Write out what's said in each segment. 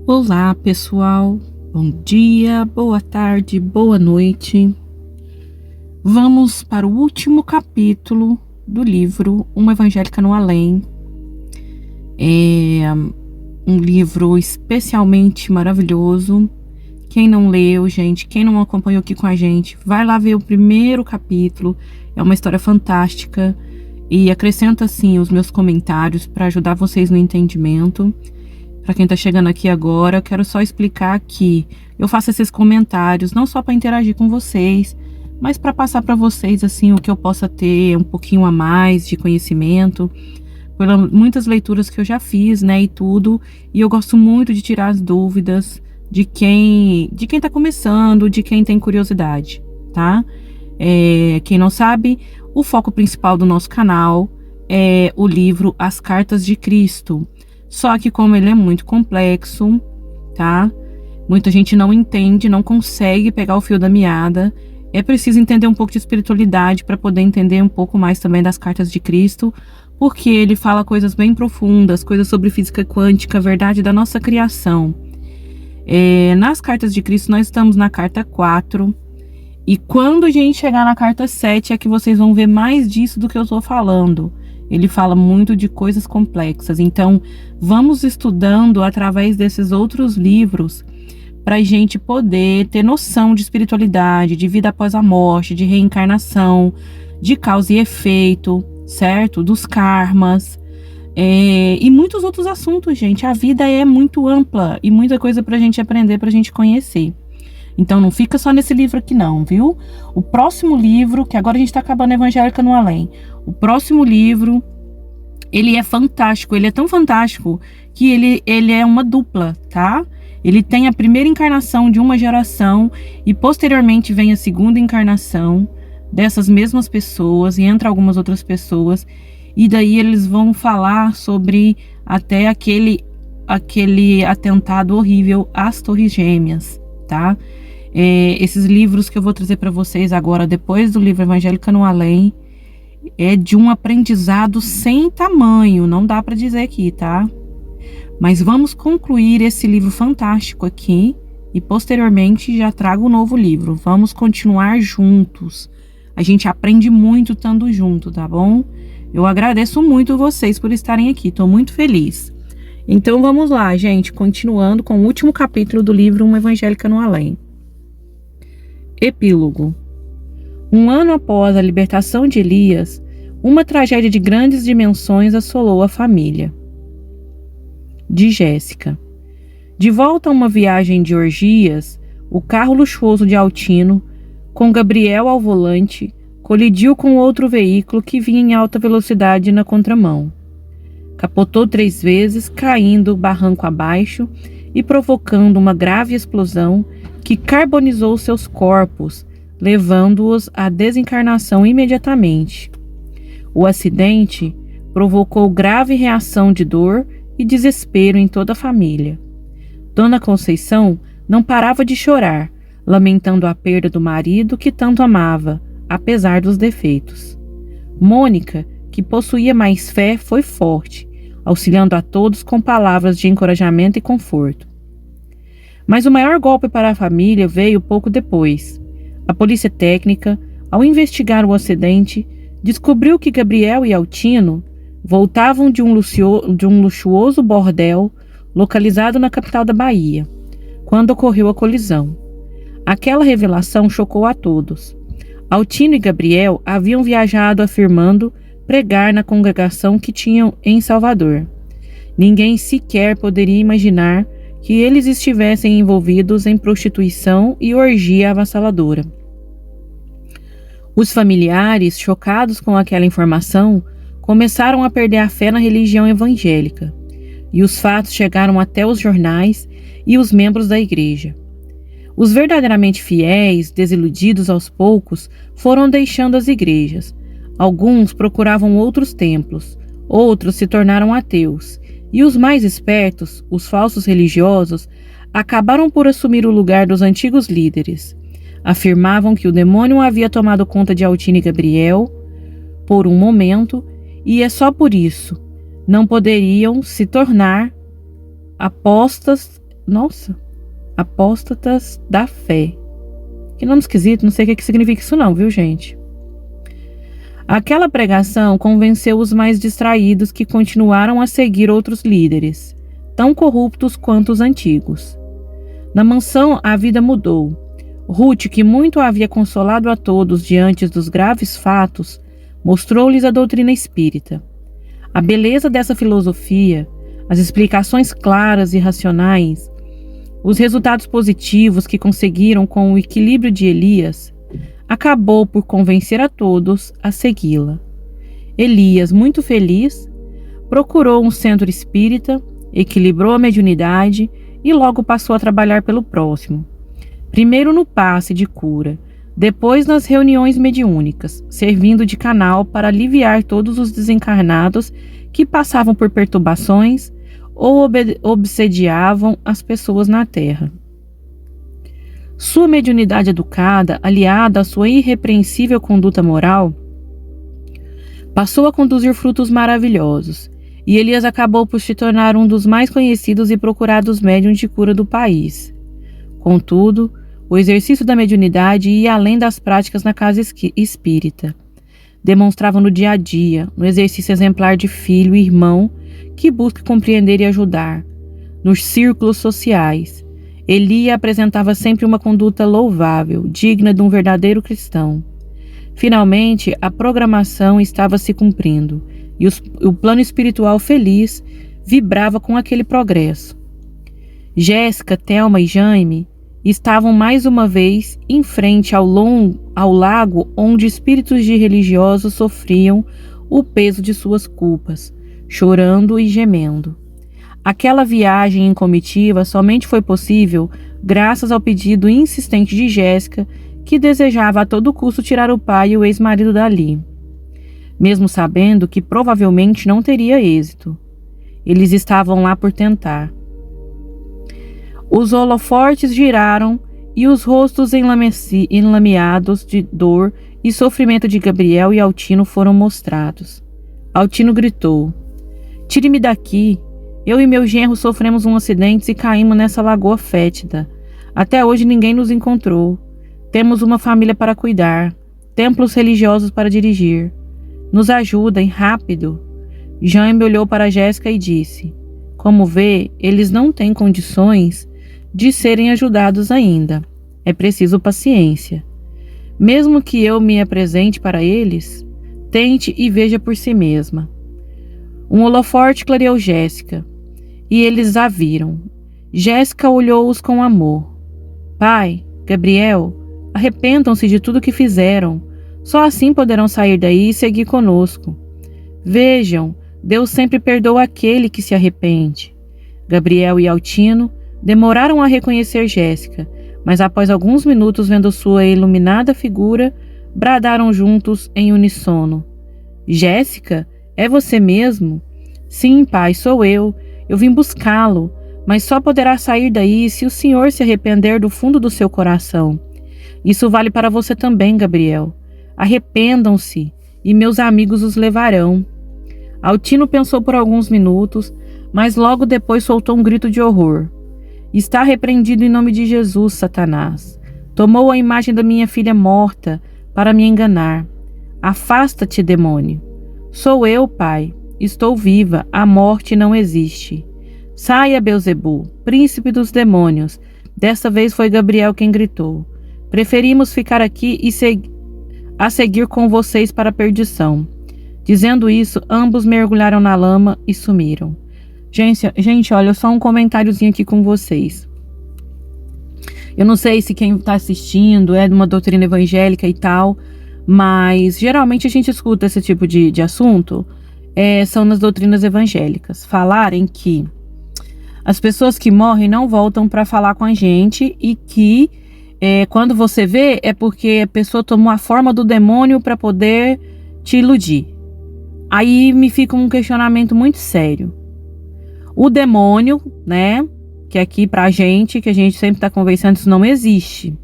Olá, pessoal. Bom dia, boa tarde, boa noite. Vamos para o último capítulo do livro Uma Evangélica no Além. É um livro especialmente maravilhoso. Quem não leu, gente, quem não acompanhou aqui com a gente, vai lá ver o primeiro capítulo. É uma história fantástica e acrescenta, assim, os meus comentários para ajudar vocês no entendimento. Para quem tá chegando aqui agora, eu quero só explicar que eu faço esses comentários não só para interagir com vocês, mas para passar para vocês assim o que eu possa ter um pouquinho a mais de conhecimento, por muitas leituras que eu já fiz, né, e tudo. E eu gosto muito de tirar as dúvidas de quem tá começando, de quem tem curiosidade, tá? Quem não sabe, o foco principal do nosso canal é o livro As Cartas de Cristo. Só que como ele é muito complexo, tá? Muita gente não entende, não consegue pegar o fio da meada. É preciso entender um pouco de espiritualidade para poder entender um pouco mais também das cartas de Cristo, porque ele fala coisas bem profundas, coisas sobre física quântica, verdade da nossa criação. Nas cartas de Cristo nós estamos na carta 4, e quando a gente chegar na carta 7 é que vocês vão ver mais disso do que eu estou falando. Ele fala muito de coisas complexas. Então, vamos estudando através desses outros livros para a gente poder ter noção de espiritualidade, de vida após a morte, de reencarnação, de causa e efeito, certo? Dos karmas e muitos outros assuntos, gente. A vida é muito ampla e muita coisa para a gente aprender, para a gente conhecer. Então não fica só nesse livro aqui não, viu? O próximo livro, que agora a gente tá acabando Evangélica no Além. O próximo livro, ele é fantástico, ele é tão fantástico que ele é uma dupla, tá? Ele tem a primeira encarnação de uma geração e posteriormente vem a segunda encarnação dessas mesmas pessoas e entra algumas outras pessoas. E daí eles vão falar sobre até aquele atentado horrível às Torres Gêmeas, tá? Esses livros que eu vou trazer para vocês agora, depois do livro Evangélica no Além, é de um aprendizado sem tamanho, não dá para dizer aqui, tá? Mas vamos concluir esse livro fantástico aqui e posteriormente já trago um novo livro. Vamos continuar juntos. A gente aprende muito estando junto, tá bom? Eu agradeço muito vocês por estarem aqui, tô muito feliz. Então vamos lá, gente, continuando com o último capítulo do livro Uma Evangélica no Além. Epílogo. Um ano após a libertação de Elias, uma tragédia de grandes dimensões assolou a família. De Jéssica. De volta a uma viagem de orgias, o carro luxuoso de Altino, com Gabriel ao volante, colidiu com outro veículo que vinha em alta velocidade na contramão. Capotou 3 vezes, caindo barranco abaixo e provocando uma grave explosão que carbonizou seus corpos, levando-os à desencarnação imediatamente. O acidente provocou grave reação de dor e desespero em toda a família. Dona Conceição não parava de chorar, lamentando a perda do marido que tanto amava, apesar dos defeitos. Mônica, que possuía mais fé, foi forte, auxiliando a todos com palavras de encorajamento e conforto. Mas o maior golpe para a família veio pouco depois. A polícia técnica, ao investigar o acidente, descobriu que Gabriel e Altino voltavam de um luxuoso bordel localizado na capital da Bahia, quando ocorreu a colisão. Aquela revelação chocou a todos. Altino e Gabriel haviam viajado afirmando pregar na congregação que tinham em Salvador. Ninguém sequer poderia imaginar que eles estivessem envolvidos em prostituição e orgia avassaladora. Os familiares, chocados com aquela informação, começaram a perder a fé na religião evangélica, e os fatos chegaram até os jornais e os membros da igreja. Os verdadeiramente fiéis, desiludidos aos poucos, foram deixando as igrejas. Alguns procuravam outros templos, outros se tornaram ateus, e os mais espertos, os falsos religiosos, acabaram por assumir o lugar dos antigos líderes. Afirmavam que o demônio havia tomado conta de Altino e Gabriel por um momento, e é só por isso não poderiam se tornar apostas apóstatas da fé. Que nome esquisito, não sei o que significa isso não, viu, gente? Aquela pregação convenceu os mais distraídos que continuaram a seguir outros líderes, tão corruptos quanto os antigos. Na mansão, a vida mudou. Ruth, que muito havia consolado a todos diante dos graves fatos, mostrou-lhes a doutrina espírita. A beleza dessa filosofia, as explicações claras e racionais, os resultados positivos que conseguiram com o equilíbrio de Elias, acabou por convencer a todos a segui-la. Elias, muito feliz, procurou um centro espírita, equilibrou a mediunidade e logo passou a trabalhar pelo próximo. Primeiro no passe de cura, depois nas reuniões mediúnicas, servindo de canal para aliviar todos os desencarnados que passavam por perturbações ou obsediavam as pessoas na Terra. Sua mediunidade educada, aliada à sua irrepreensível conduta moral, passou a conduzir frutos maravilhosos, e Elias acabou por se tornar um dos mais conhecidos e procurados médiuns de cura do país. Contudo, o exercício da mediunidade ia além das práticas na casa espírita. Demonstrava no dia a dia, no exercício exemplar de filho e irmão que busca compreender e ajudar. Nos círculos sociais, Elia apresentava sempre uma conduta louvável, digna de um verdadeiro cristão. Finalmente, a programação estava se cumprindo e o plano espiritual feliz vibrava com aquele progresso. Jéssica, Thelma e Jaime estavam mais uma vez em frente ao lago onde espíritos de religiosos sofriam o peso de suas culpas, chorando e gemendo. Aquela viagem em comitiva somente foi possível graças ao pedido insistente de Jéssica, que desejava a todo custo tirar o pai e o ex-marido dali, mesmo sabendo que provavelmente não teria êxito. Eles estavam lá por tentar. Os holofortes giraram e os rostos enlameados de dor e sofrimento de Gabriel e Altino foram mostrados. Altino gritou: "Tire-me daqui! Eu e meu genro sofremos um acidente e caímos nessa lagoa fétida. Até hoje ninguém nos encontrou. Temos uma família para cuidar, templos religiosos para dirigir. Nos ajudem, rápido!" Jaime olhou para Jéssica e disse: "Como vê, eles não têm condições de serem ajudados ainda. É preciso paciência. Mesmo que eu me apresente para eles, tente e veja por si mesma." Um holoforte clareou Jéssica, e eles a viram. Jéssica olhou-os com amor. "Pai, Gabriel, arrependam-se de tudo que fizeram. Só assim poderão sair daí e seguir conosco. Vejam, Deus sempre perdoa aquele que se arrepende." Gabriel e Altino demoraram a reconhecer Jéssica, mas após alguns minutos vendo sua iluminada figura, bradaram juntos em uníssono: "Jéssica, é você mesmo?" "Sim, pai, sou eu. Eu vim buscá-lo, mas só poderá sair daí se o senhor se arrepender do fundo do seu coração. Isso vale para você também, Gabriel. Arrependam-se e meus amigos os levarão." Altino pensou por alguns minutos, mas logo depois soltou um grito de horror: "Está repreendido em nome de Jesus, Satanás. Tomou a imagem da minha filha morta para me enganar. Afasta-te, demônio." "Sou eu, pai. Estou viva. A morte não existe." "Saia, Beelzebu, príncipe dos demônios." Desta vez foi Gabriel quem gritou: "Preferimos ficar aqui e seguir com vocês para a perdição." Dizendo isso, ambos mergulharam na lama e sumiram. Gente, olha, só um comentáriozinho aqui com vocês. Eu não sei se quem está assistindo é de uma doutrina evangélica e tal, mas geralmente a gente escuta esse tipo de assunto, são nas doutrinas evangélicas, falarem que as pessoas que morrem não voltam para falar com a gente e que quando você vê é porque a pessoa tomou a forma do demônio para poder te iludir. Aí me fica um questionamento muito sério. O demônio, né, que aqui pra gente, que a gente sempre tá conversando, isso não existe.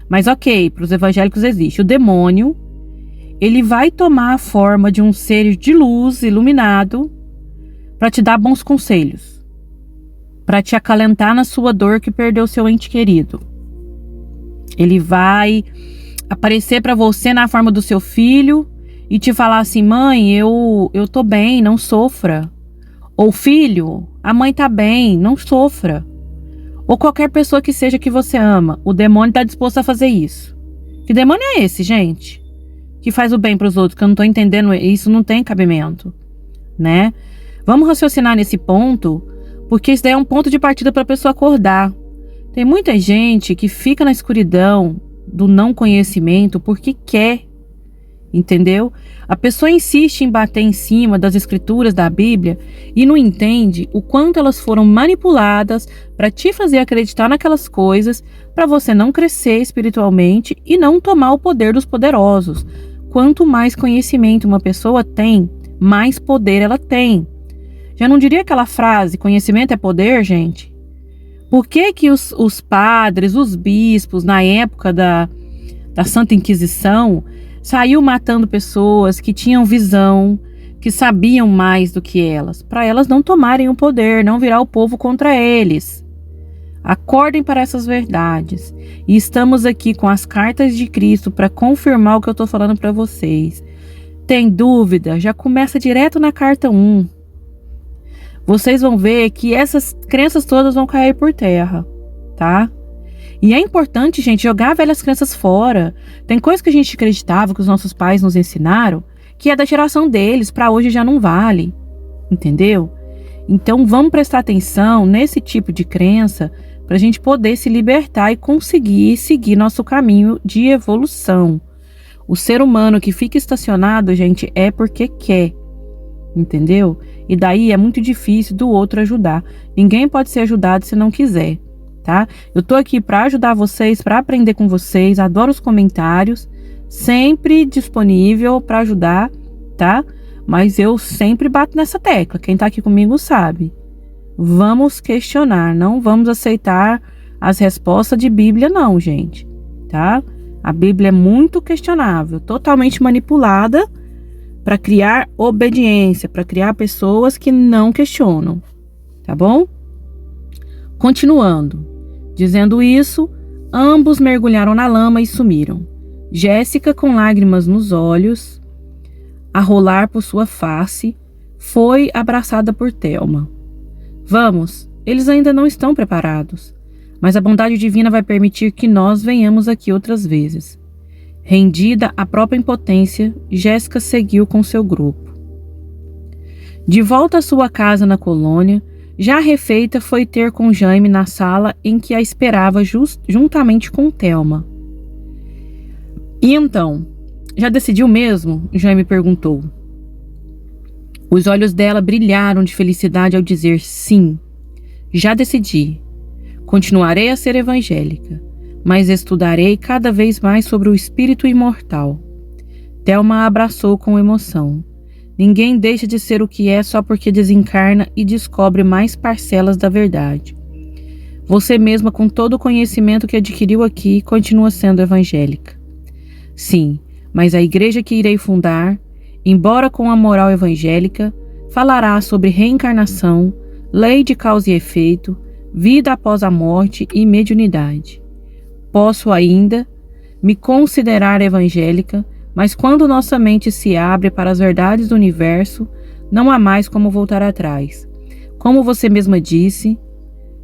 Mas ok, para os evangélicos existe. O demônio, ele vai tomar a forma de um ser de luz, iluminado, para te dar bons conselhos. para te acalentar na sua dor que perdeu seu ente querido. Ele vai aparecer para você na forma do seu filho e te falar assim: mãe, eu tô bem, não sofra. Ou filho, a mãe tá bem, não sofra. Ou qualquer pessoa que seja que você ama, o demônio tá disposto a fazer isso. Que demônio é esse, gente? Que faz o bem pros outros, que eu não tô entendendo, isso não tem cabimento, né? Vamos raciocinar nesse ponto, porque isso daí é um ponto de partida para a pessoa acordar. Tem muita gente que fica na escuridão do não conhecimento porque quer, entendeu? A pessoa insiste em bater em cima das escrituras da Bíblia e não entende o quanto elas foram manipuladas para te fazer acreditar naquelas coisas, para você não crescer espiritualmente e não tomar o poder dos poderosos. Quanto mais conhecimento uma pessoa tem, mais poder ela tem. Já não diria aquela frase, conhecimento é poder, gente? Por que os padres, os bispos, na época da Santa Inquisição, saiu matando pessoas que tinham visão, que sabiam mais do que elas, para elas não tomarem o poder, não virar o povo contra eles? Acordem para essas verdades. E estamos aqui com as cartas de Cristo para confirmar o que eu estou falando para vocês. Tem dúvida? Já começa direto na carta 1. Vocês vão ver que essas crenças todas vão cair por terra, tá? E é importante, gente, jogar velhas crenças fora. Tem coisa que a gente acreditava, que os nossos pais nos ensinaram, que é da geração deles, para hoje já não vale, entendeu? Então vamos prestar atenção nesse tipo de crença para a gente poder se libertar e conseguir seguir nosso caminho de evolução. O ser humano que fica estacionado, gente, é porque quer, entendeu? E daí é muito difícil do outro ajudar. Ninguém pode ser ajudado se não quiser, tá? Eu tô aqui para ajudar vocês, para aprender com vocês. Adoro os comentários, sempre disponível para ajudar, tá? Mas eu sempre bato nessa tecla. Quem tá aqui comigo sabe. Vamos questionar, não vamos aceitar as respostas de Bíblia não, gente, tá? A Bíblia é muito questionável, totalmente manipulada para criar obediência, para criar pessoas que não questionam, tá bom? Continuando, dizendo isso, ambos mergulharam na lama e sumiram. Jéssica, com lágrimas nos olhos, a rolar por sua face, foi abraçada por Thelma. Vamos, eles ainda não estão preparados, mas a bondade divina vai permitir que nós venhamos aqui outras vezes. Rendida à própria impotência, Jéssica seguiu com seu grupo. De volta à sua casa na colônia, já refeita, foi ter com Jaime na sala em que a esperava juntamente com Thelma. E então, já decidiu mesmo? Jaime perguntou. Os olhos dela brilharam de felicidade ao dizer sim. Já decidi. Continuarei a ser evangélica, mas estudarei cada vez mais sobre o espírito imortal. Thelma a abraçou com emoção. Ninguém deixa de ser o que é só porque desencarna e descobre mais parcelas da verdade. Você mesma, com todo o conhecimento que adquiriu aqui, continua sendo evangélica. Sim, mas a igreja que irei fundar, embora com a moral evangélica, falará sobre reencarnação, lei de causa e efeito, vida após a morte e mediunidade. Posso ainda me considerar evangélica, mas quando nossa mente se abre para as verdades do universo, não há mais como voltar atrás. Como você mesma disse,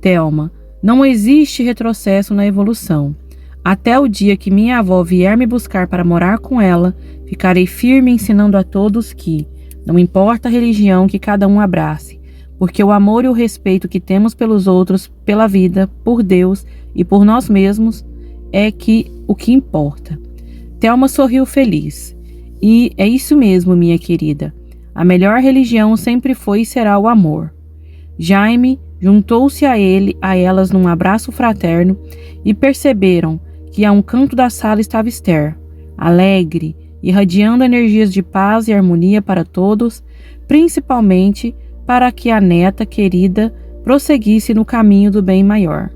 Thelma, não existe retrocesso na evolução. Até o dia que minha avó vier me buscar para morar com ela, ficarei firme ensinando a todos que, não importa a religião que cada um abrace, porque o amor e o respeito que temos pelos outros, pela vida, por Deus e por nós mesmos, é o que importa. Thelma sorriu feliz. E é isso mesmo, minha querida. A melhor religião sempre foi e será o amor. Jaime juntou-se a elas num abraço fraterno e perceberam que a um canto da sala estava Esther, alegre, irradiando energias de paz e harmonia para todos, principalmente para que a neta querida prosseguisse no caminho do bem maior.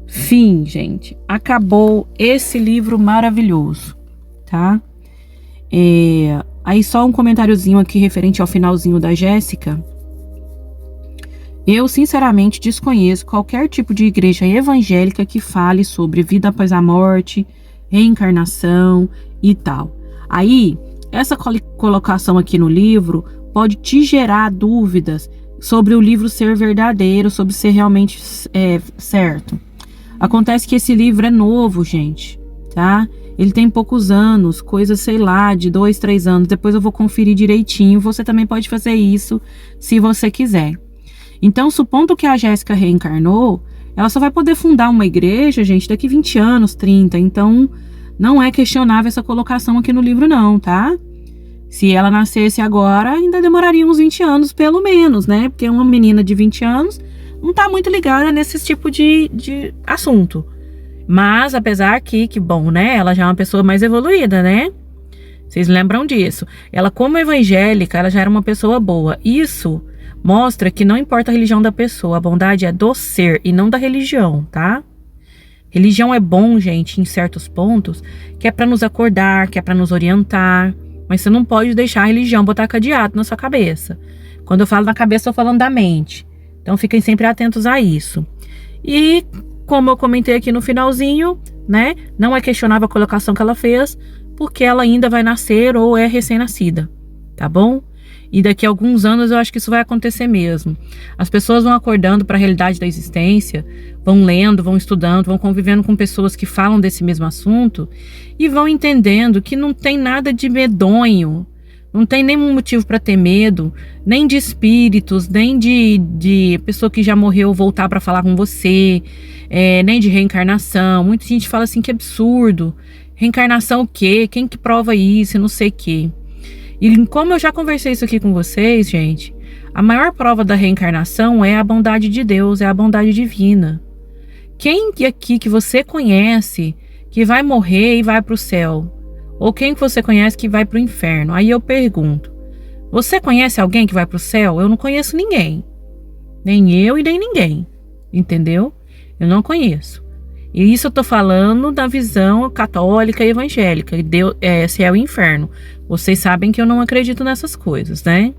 Fim, gente. Acabou esse livro maravilhoso, tá? Aí só um comentáriozinho aqui referente ao finalzinho da Jéssica. Eu, sinceramente, desconheço qualquer tipo de igreja evangélica que fale sobre vida após a morte, reencarnação e tal. Aí, essa colocação aqui no livro pode te gerar dúvidas sobre o livro ser verdadeiro, sobre ser realmente certo. Acontece que esse livro é novo, gente, tá? Ele tem poucos anos, coisa, sei lá, de 2, 3 anos. Depois eu vou conferir direitinho. Você também pode fazer isso se você quiser. Então, supondo que a Jéssica reencarnou, ela só vai poder fundar uma igreja, gente, daqui 20 anos, 30. Então, não é questionável essa colocação aqui no livro, não, tá? Se ela nascesse agora, ainda demoraria uns 20 anos, pelo menos, né? Porque uma menina de 20 anos não tá muito ligada nesse tipo de assunto. Mas, apesar que bom, né? Ela já é uma pessoa mais evoluída, né? Vocês lembram disso. Ela, como evangélica, ela já era uma pessoa boa. Isso mostra que não importa a religião da pessoa, a bondade é do ser e não da religião, tá? Religião é bom, gente, em certos pontos, que é pra nos acordar, que é pra nos orientar, mas você não pode deixar a religião botar cadeado na sua cabeça. Quando eu falo na cabeça, eu tô falando da mente. Então fiquem sempre atentos a isso. E como eu comentei aqui no finalzinho, né, não é questionável a colocação que ela fez, porque ela ainda vai nascer ou é recém-nascida, tá bom? E daqui a alguns anos eu acho que isso vai acontecer mesmo. As pessoas vão acordando para a realidade da existência, vão lendo, vão estudando, vão convivendo com pessoas que falam desse mesmo assunto e vão entendendo que não tem nada de medonho, não tem nenhum motivo para ter medo, nem de espíritos, nem de pessoa que já morreu voltar para falar com você, nem de reencarnação. Muita gente fala assim, que absurdo. Reencarnação o quê? Quem que prova isso? Não sei o quê. E como eu já conversei isso aqui com vocês, gente, a maior prova da reencarnação é a bondade de Deus, é a bondade divina. Quem aqui que você conhece que vai morrer e vai para o céu? Ou quem que você conhece que vai para o inferno? Aí eu pergunto, você conhece alguém que vai para o céu? Eu não conheço ninguém. Nem eu e nem ninguém. Entendeu? Eu não conheço. E isso eu tô falando da visão católica e evangélica, céu e inferno. Vocês sabem que eu não acredito nessas coisas, né?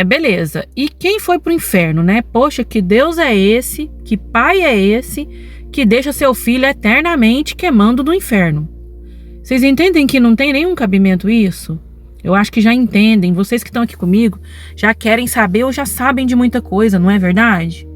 Beleza. E quem foi pro inferno, né? Poxa, que Deus é esse, que pai é esse, que deixa seu filho eternamente queimando no inferno? Vocês entendem que não tem nenhum cabimento isso? Eu acho que já entendem. Vocês que estão aqui comigo já querem saber ou já sabem de muita coisa, não é verdade?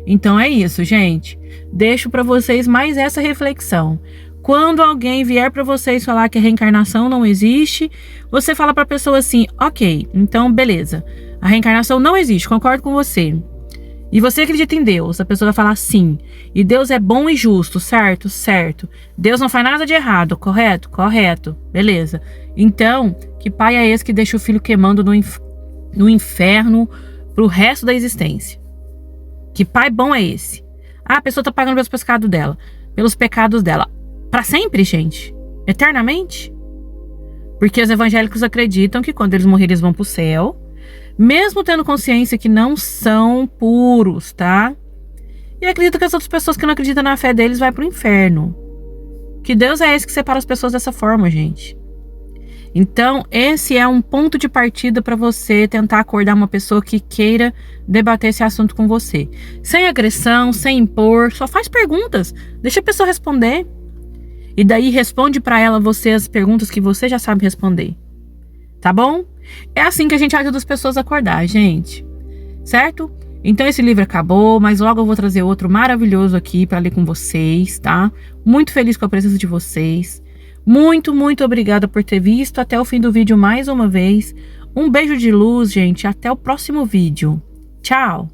Então é isso, gente. Deixo para vocês mais essa reflexão. Quando alguém vier para vocês falar que a reencarnação não existe, você fala para a pessoa assim, ok, então beleza, a reencarnação não existe, concordo com você. E você acredita em Deus? A pessoa vai falar sim. E Deus é bom e justo, certo? Certo. Deus não faz nada de errado, correto? Correto. Beleza. Então, que pai é esse que deixa o filho queimando no inferno pro resto da existência? Que pai bom é esse? Ah, a pessoa tá pagando pelos pecados dela. Pra sempre, gente? Eternamente? Porque os evangélicos acreditam que quando eles morrerem eles vão pro céu, mesmo tendo consciência que não são puros, tá? E acreditam que as outras pessoas que não acreditam na fé deles vão pro inferno. Que Deus é esse que separa as pessoas dessa forma, gente? Então, esse é um ponto de partida para você tentar acordar uma pessoa que queira debater esse assunto com você. Sem agressão, sem impor, só faz perguntas. Deixa a pessoa responder. E daí responde para ela você as perguntas que você já sabe responder. Tá bom? É assim que a gente ajuda as pessoas a acordar, gente. Certo? Então esse livro acabou, mas logo eu vou trazer outro maravilhoso aqui para ler com vocês, tá? Muito feliz com a presença de vocês. Muito, muito obrigada por ter visto até o fim do vídeo mais uma vez. Um beijo de luz, gente. Até o próximo vídeo. Tchau!